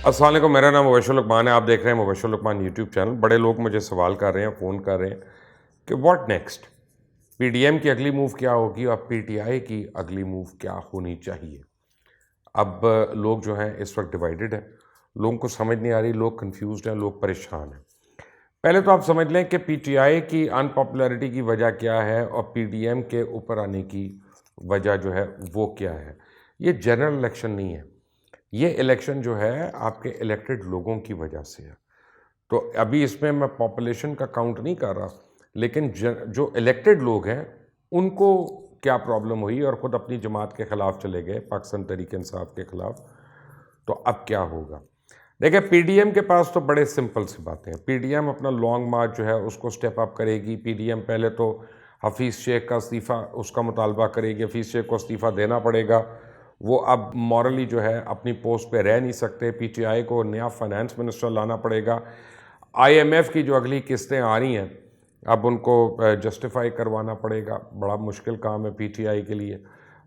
السلام علیکم، میرا نام مبشر لقمان ہے. آپ دیکھ رہے ہیں مبشر لقمان یوٹیوب چینل. بڑے لوگ مجھے سوال کر رہے ہیں، فون کر رہے ہیں کہ what next, P D M کی اگلی موو کیا ہوگی اور پی ٹی آئی کی اگلی موو کیا ہونی چاہیے. اب لوگ جو ہیں اس وقت ڈیوائیڈڈ ہیں، لوگوں کو سمجھ نہیں آ رہی، لوگ کنفیوزڈ ہیں، لوگ پریشان ہیں. پہلے تو آپ سمجھ لیں کہ پی ٹی آئی کی ان پاپولیرٹی کی وجہ کیا ہے اور پی ڈی ایم کے اوپر آنے کی وجہ جو ہے وہ کیا ہے. یہ جنرل الیکشن نہیں ہے، یہ الیکشن جو ہے آپ کے الیکٹڈ لوگوں کی وجہ سے ہے. تو ابھی اس میں پاپولیشن کا کاؤنٹ نہیں کر رہا، لیکن جو الیکٹڈ لوگ ہیں ان کو کیا پرابلم ہوئی اور خود اپنی جماعت کے خلاف چلے گئے، پاکستان تحریک انصاف کے خلاف. تو اب کیا ہوگا؟ دیکھیں، پی ڈی ایم کے پاس تو بڑے سمپل سی باتیں ہیں. پی ڈی ایم اپنا لانگ مارچ جو ہے اس کو سٹیپ اپ کرے گی. پی ڈی ایم پہلے تو حفیظ شیخ کا استعفیٰ اس کا مطالبہ کرے گی. حفیظ شیخ کو استعفیٰ دینا پڑے گا، وہ اب مورلی جو ہے اپنی پوسٹ پہ رہ نہیں سکتے. پی ٹی آئی کو نیا فائنانس منسٹر لانا پڑے گا. آئی ایم ایف کی جو اگلی قسطیں آ رہی ہیں اب ان کو جسٹیفائی کروانا پڑے گا. بڑا مشکل کام ہے پی ٹی آئی کے لیے.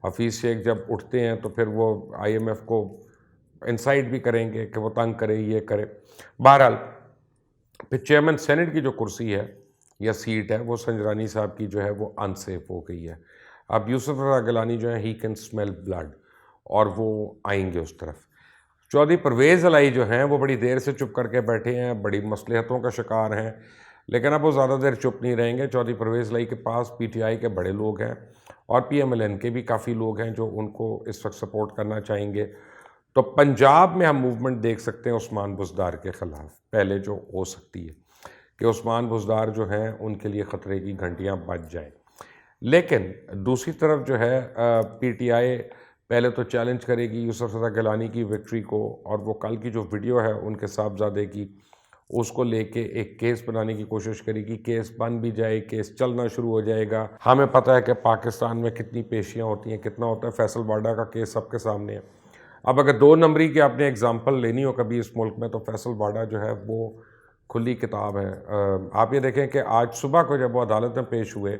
حفیظ شیخ جب اٹھتے ہیں تو پھر وہ آئی ایم ایف کو انسائٹ بھی کریں گے کہ وہ تنگ کرے، یہ کرے. بہرحال پھر چیئرمین سینٹ کی جو کرسی ہے یا سیٹ ہے وہ سنجرانی صاحب کی جو ہے وہ ان سیف ہو گئی ہے. اب یوسف رضا گیلانی جو ہیں ہی کین اسمیل بلڈ اور وہ آئیں گے اس طرف. چودھری پرویز الہی جو ہیں وہ بڑی دیر سے چپ کر کے بیٹھے ہیں، بڑی مصلحتوں کا شکار ہیں، لیکن اب وہ زیادہ دیر چپ نہیں رہیں گے. چودھری پرویز الہی کے پاس پی ٹی آئی کے بڑے لوگ ہیں اور پی ایم ایل این کے بھی کافی لوگ ہیں جو ان کو اس وقت سپورٹ کرنا چاہیں گے. تو پنجاب میں ہم موومنٹ دیکھ سکتے ہیں عثمان بزدار کے خلاف، پہلے جو ہو سکتی ہے کہ عثمان بزدار جو ہیں ان کے لیے خطرے کی گھنٹیاں بج جائیں. لیکن دوسری طرف جو ہے پی ٹی آئی پہلے تو چیلنج کرے گی یوسف رضا گیلانی کی وکٹری کو، اور وہ کل کی جو ویڈیو ہے ان کے صاحبزادے کی اس کو لے کے ایک کیس بنانے کی کوشش کرے گی. کیس بن بھی جائے، کیس چلنا شروع ہو جائے گا. ہمیں پتہ ہے کہ پاکستان میں کتنی پیشیاں ہوتی ہیں، کتنا ہوتا ہے. فیصل واڈا کا کیس سب کے سامنے ہے. اب اگر 2 نمبری کی آپ نے اگزامپل لینی ہو کبھی اس ملک میں تو فیصل واڈا جو ہے وہ کھلی کتاب ہے. آپ یہ دیکھیں کہ آج صبح کو جب وہ عدالت میں پیش ہوئے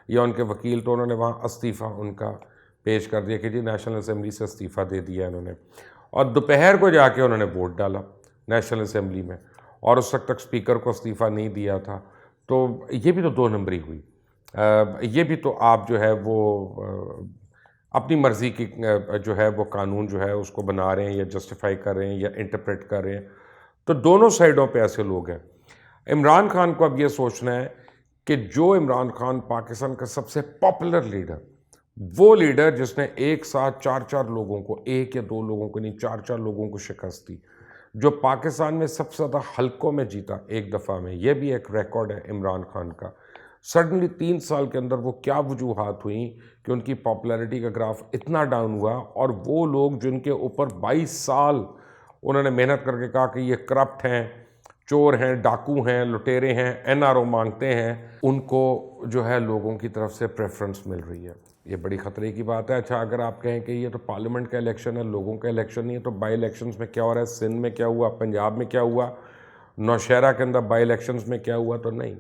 یا ان کے وکیل، تو انہوں نے وہاں استعفیٰ ان کا پیش کر دیا کہ جی نیشنل اسمبلی سے استعفیٰ دے دیا انہوں نے. اور دوپہر کو جا کے انہوں نے ووٹ ڈالا نیشنل اسمبلی میں، اور اس وقت تک اسپیکر کو استعفیٰ نہیں دیا تھا. تو یہ بھی تو 2 نمبری ہوئی. یہ بھی تو آپ جو ہے وہ اپنی مرضی کی جو ہے وہ قانون جو ہے اس کو بنا رہے ہیں یا جسٹیفائی کر رہے ہیں یا انٹرپریٹ کر رہے ہیں. تو دونوں سائڈوں پہ ایسے لوگ ہیں. عمران خان کو اب یہ سوچنا ہے کہ جو عمران خان پاکستان کا سب سے پاپولر لیڈر، وہ لیڈر جس نے ایک ساتھ 4 لوگوں کو، 1 یا 2 لوگوں کو نہیں 4 لوگوں کو شکست دی، جو پاکستان میں سب سے زیادہ حلقوں میں جیتا ایک دفعہ میں، یہ بھی ایک ریکارڈ ہے عمران خان کا. سڈنلی 3 سال کے اندر وہ کیا وجوہات ہوئیں کہ ان کی پاپولیرٹی کا گراف اتنا ڈاؤن ہوا، اور وہ لوگ جن کے اوپر 22 سال انہوں نے محنت کر کے کہا کہ یہ کرپٹ ہیں، چور ہیں، ڈاکو ہیں، لٹیرے ہیں، این آر او مانگتے ہیں، ان کو جو ہے لوگوں کی طرف سے پریفرنس مل رہی ہے. یہ بڑی خطرے کی بات ہے. اچھا اگر آپ کہیں کہ یہ تو پارلیمنٹ کا الیکشن ہے، لوگوں کا الیکشن نہیں ہے، تو بائی الیکشنز میں کیا ہو رہا ہے؟ سندھ میں کیا ہوا، پنجاب میں کیا ہوا، نوشہرہ کے اندر بائی الیکشنز میں کیا ہوا؟ تو نہیں،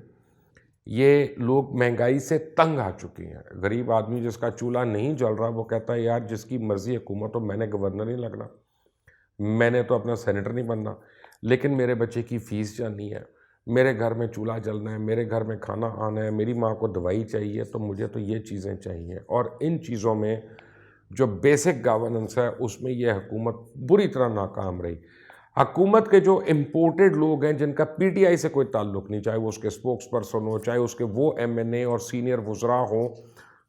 یہ لوگ مہنگائی سے تنگ آ چکے ہیں. غریب آدمی جس کا چولہا نہیں جل رہا وہ کہتا ہے یار جس کی مرضی حکومت ہو، میں نے گورنر نہیں لگنا، میں نے تو اپنا سینیٹر نہیں بننا، لیکن میرے بچے کی فیس جانی ہے، میرے گھر میں چولہا جلنا ہے، میرے گھر میں کھانا آنا ہے، میری ماں کو دوائی چاہیے، تو مجھے تو یہ چیزیں چاہیے. اور ان چیزوں میں جو بیسک گورننس ہے اس میں یہ حکومت بری طرح ناکام رہی. حکومت کے جو امپورٹڈ لوگ ہیں جن کا پی ٹی آئی سے کوئی تعلق نہیں، چاہے وہ اس کے اسپوکس پرسن ہو، چاہے اس کے وہ ایم این اے اور سینئر وزراء ہوں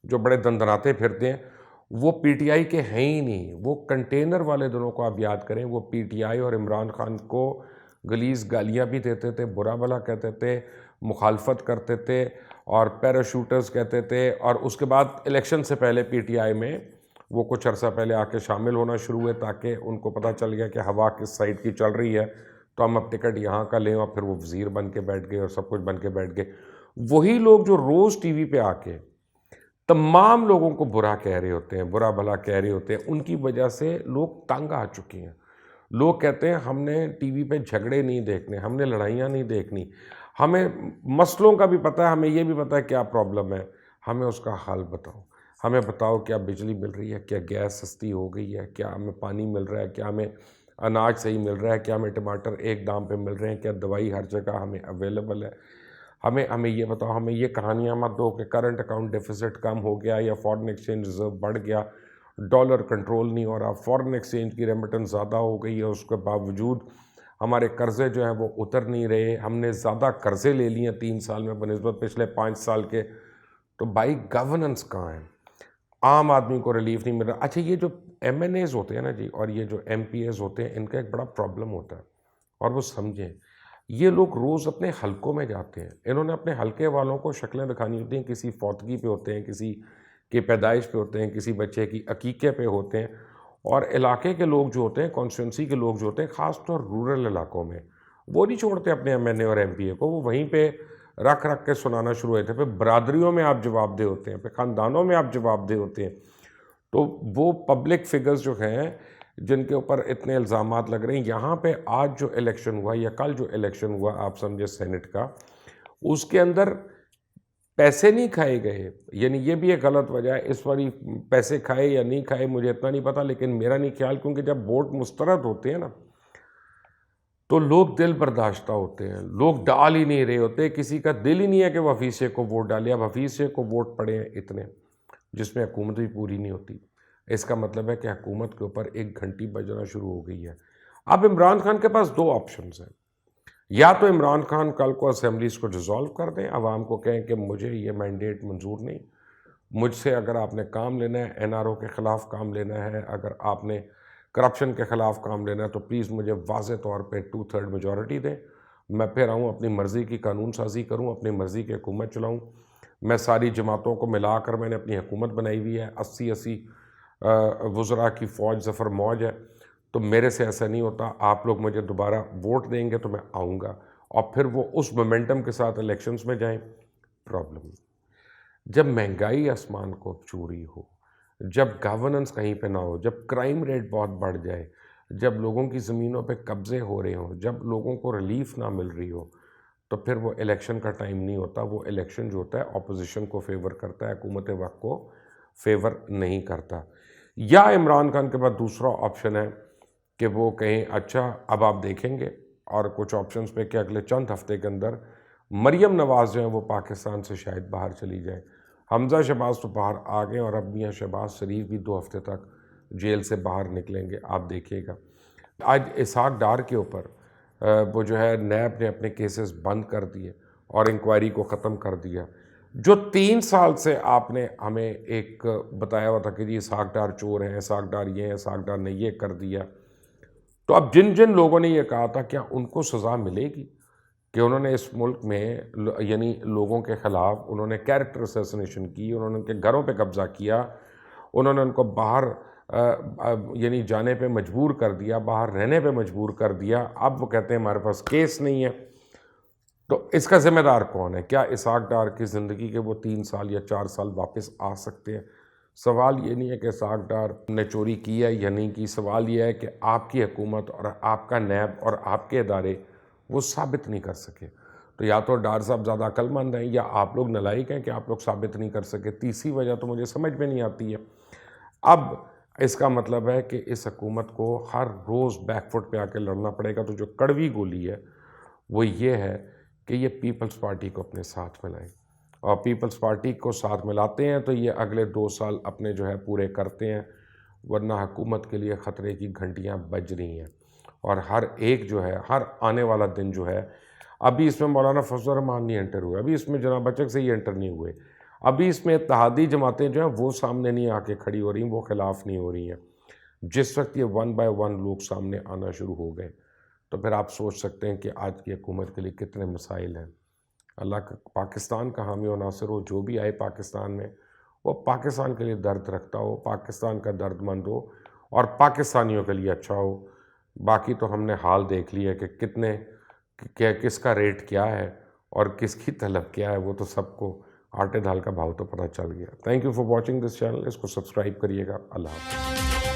جو بڑے دندناتے پھرتے ہیں، وہ پی ٹی آئی کے ہیں ہی نہیں. وہ کنٹینر والے دنوں کو آپ یاد کریں، وہ پی ٹی آئی اور عمران خان کو گلیز گالیاں بھی دیتے تھے، برا بھلا کہتے تھے، مخالفت کرتے تھے اور پیراشوٹرز کہتے تھے. اور اس کے بعد الیکشن سے پہلے پی ٹی آئی میں وہ کچھ عرصہ پہلے آ کے شامل ہونا شروع ہوئے، تاکہ ان کو پتہ چل گیا کہ ہوا کس سائڈ کی چل رہی ہے، تو ہم اب ٹکٹ یہاں کا لیں. اور پھر وہ وزیر بن کے بیٹھ گئے اور سب کچھ بن کے بیٹھ گئے. وہی لوگ جو روز ٹی وی پہ آ کے تمام لوگوں کو برا کہہ رہے ہوتے ہیں، برا بھلا کہہ رہے ہوتے ہیں، ان کی وجہ سے لوگ تنگ آ چکے ہیں. لوگ کہتے ہیں ہم نے ٹی وی پہ جھگڑے نہیں دیکھنے، ہم نے لڑائیاں نہیں دیکھنی، ہمیں مسئلوں کا بھی پتہ ہے، ہمیں یہ بھی پتہ ہے کیا پرابلم ہے، ہمیں اس کا حل بتاؤ. ہمیں بتاؤ کیا بجلی مل رہی ہے، کیا گیس سستی ہو گئی ہے، کیا ہمیں پانی مل رہا ہے، کیا ہمیں اناج صحیح مل رہا ہے, کیا ہمیں ٹماٹر ایک دام پہ مل رہے ہیں, کیا دوائی ہر جگہ ہمیں اویلیبل ہے. ہمیں یہ بتاؤ, ہمیں یہ کہانیاں مت دو کہ کرنٹ اکاؤنٹ ڈیفیسٹ کم ہو گیا یا فارن ایکسچینج ریزرو بڑھ گیا, ڈالر کنٹرول نہیں ہو رہا, فارن ایکسچینج کی ریمیٹنس زیادہ ہو گئی ہے, اس کے باوجود ہمارے قرضے جو ہیں وہ اتر نہیں رہے, ہم نے زیادہ قرضے لے لیے ہیں 3 سال میں بنسبت پچھلے 5 سال کے. تو بھائی گورننس کہاں ہے, عام آدمی کو ریلیف نہیں مل رہا. اچھا یہ جو ایم این ایز ہوتے ہیں نا جی, اور یہ جو ایم پی ایز ہوتے ہیں, ان کا ایک بڑا پرابلم ہوتا ہے, اور وہ سمجھیں, یہ لوگ روز اپنے حلقوں میں جاتے ہیں, انہوں نے اپنے حلقے والوں کو شکلیں دکھانی ہوتی ہیں, کسی فوتگی پہ ہوتے ہیں, کسی کی پیدائش پہ ہوتے ہیں, کسی بچے کی عقیقے پہ ہوتے ہیں, اور علاقے کے لوگ جو ہوتے ہیں, کانسٹیٹوئنسی کے لوگ جو ہوتے ہیں, خاص طور رورل علاقوں میں, وہ نہیں چھوڑتے اپنے ایم این اے اور ایم پی اے کو, وہ وہیں پہ رکھ کے سنانا شروع ہوئے تھے. پھر برادریوں میں آپ جواب دہ ہوتے ہیں, پھر خاندانوں میں آپ جواب دہ ہوتے ہیں. تو وہ پبلک فگرز جو ہیں جن کے اوپر اتنے الزامات لگ رہے ہیں, یہاں پہ آج جو الیکشن ہوا یا کل جو الیکشن ہوا آپ سمجھے سینٹ کا, اس کے اندر پیسے نہیں کھائے گئے. یعنی یہ بھی ایک غلط وجہ ہے, اس باری پیسے کھائے یا نہیں کھائے مجھے اتنا نہیں پتا, لیکن میرا نہیں خیال, کیونکہ جب ووٹ مسترد ہوتے ہیں نا تو لوگ دل برداشتہ ہوتے ہیں, لوگ ڈال ہی نہیں رہے ہوتے, کسی کا دل ہی نہیں ہے کہ وہ حفیظ شیخ کو ووٹ ڈالے. اب حفیظ شیخ کو ووٹ پڑے ہیں اتنے, جس میں حکومت بھی پوری نہیں ہوتی. اس کا مطلب ہے کہ حکومت کے اوپر ایک گھنٹی بجنا شروع ہو گئی ہے. اب عمران خان کے پاس 2 آپشنز ہیں, یا تو عمران خان کل کو اسمبلیز کو ڈیزالو کر دیں, عوام کو کہیں کہ مجھے یہ مینڈیٹ منظور نہیں, مجھ سے اگر آپ نے کام لینا ہے, این آر او کے خلاف کام لینا ہے, اگر آپ نے کرپشن کے خلاف کام لینا ہے, تو پلیز مجھے واضح طور پہ 2/3 میجورٹی دیں, میں پھر آؤں اپنی مرضی کی قانون سازی کروں, اپنی مرضی کی حکومت چلاؤں. میں ساری جماعتوں کو ملا کر میں نے اپنی حکومت بنائی ہوئی ہے, 80 وزراء کی فوج ظفر موج ہے. تو میرے سے ایسا نہیں ہوتا, آپ لوگ مجھے دوبارہ ووٹ دیں گے تو میں آؤں گا, اور پھر وہ اس مومنٹم کے ساتھ الیکشنز میں جائیں. پرابلم جب مہنگائی آسمان کو چھو رہی ہو, جب گورننس کہیں پہ نہ ہو, جب کرائم ریٹ بہت بڑھ جائے, جب لوگوں کی زمینوں پہ قبضے ہو رہے ہوں, جب لوگوں کو ریلیف نہ مل رہی ہو, تو پھر وہ الیکشن کا ٹائم نہیں ہوتا. وہ الیکشن جو ہوتا ہے اپوزیشن کو فیور کرتا ہے, حکومت وقت کو فیور نہیں کرتا. یا عمران خان کے بعد دوسرا آپشن ہے کہ وہ کہیں اچھا اب آپ دیکھیں گے, اور کچھ آپشنز پہ کہ اگلے چند ہفتے کے اندر مریم نواز جو ہیں وہ پاکستان سے شاید باہر چلی جائیں. حمزہ شہباز تو باہر آ گئے, اور اب میاں شہباز شریف بھی 2 ہفتے تک جیل سے باہر نکلیں گے, آپ دیکھیے گا. آج اسحاق ڈار کے اوپر وہ جو ہے نیب نے اپنے کیسز بند کر دیے اور انکوائری کو ختم کر دیا. جو 3 سال سے آپ نے ہمیں ایک بتایا ہوا تھا کہ جی اسحاق ڈار چور ہیں, اسحاق ڈار یہ ہیں, اسحاق ڈار نے یہ کر دیا, تو اب جن جن لوگوں نے یہ کہا تھا کیا ان کو سزا ملے گی کہ انہوں نے اس ملک میں یعنی لوگوں کے خلاف انہوں نے کیریکٹر اسیسنیشن کی, انہوں نے ان کے گھروں پہ قبضہ کیا, انہوں نے ان کو باہر یعنی جانے پہ مجبور کر دیا, باہر رہنے پہ مجبور کر دیا. اب وہ کہتے ہیں ہمارے پاس کیس نہیں ہے. تو اس کا ذمہ دار کون ہے؟ کیا اسحاق ڈار کی زندگی کے وہ 3 سال یا 4 سال واپس آ سکتے ہیں؟ سوال یہ نہیں ہے کہ اسحاق ڈار نے چوری کی ہے یا نہیں کی, سوال یہ ہے کہ آپ کی حکومت اور آپ کا نیب اور آپ کے ادارے وہ ثابت نہیں کر سکے. تو یا تو ڈار صاحب زیادہ عقل مند ہیں, یا آپ لوگ نالائق ہیں کہ آپ لوگ ثابت نہیں کر سکے. تیسری وجہ تو مجھے سمجھ میں نہیں آتی ہے. اب اس کا مطلب ہے کہ اس حکومت کو ہر روز بیک فٹ پہ آ کے لڑنا پڑے گا. تو جو کڑوی گولی ہے وہ یہ ہے کہ یہ پیپلز پارٹی کو اپنے ساتھ ملائیں, اور پیپلز پارٹی کو ساتھ ملاتے ہیں تو یہ اگلے 2 سال اپنے جو ہے پورے کرتے ہیں, ورنہ حکومت کے لیے خطرے کی گھنٹیاں بج رہی ہیں. اور ہر ایک جو ہے, ہر آنے والا دن جو ہے, ابھی اس میں مولانا فضل الرحمان نہیں انٹر ہوئے, ابھی اس میں جناب بچک سے ہی انٹر نہیں ہوئے, ابھی اس میں اتحادی جماعتیں جو ہیں وہ سامنے نہیں آ کے کھڑی ہو رہی ہیں, وہ خلاف نہیں ہو رہی ہیں. جس وقت یہ 1 by 1 لوگ سامنے آنا شروع ہو گئے تو پھر آپ سوچ سکتے ہیں کہ آج کی حکومت کے لیے کتنے مسائل ہیں. اللہ کا پاکستان کا حامی و ناصر ہو, جو بھی آئے پاکستان میں وہ پاکستان کے لیے درد رکھتا ہو, پاکستان کا درد مند ہو, اور پاکستانیوں کے لیے اچھا ہو. باقی تو ہم نے حال دیکھ لیا کہ کتنے کس کا ریٹ کیا ہے اور کس کی طلب کیا ہے, وہ تو سب کو آٹے دال کا بھاؤ تو پتہ چل گیا. Thank you for watching this channel. اس کو سبسکرائب کریے گا. اللہ حافظ.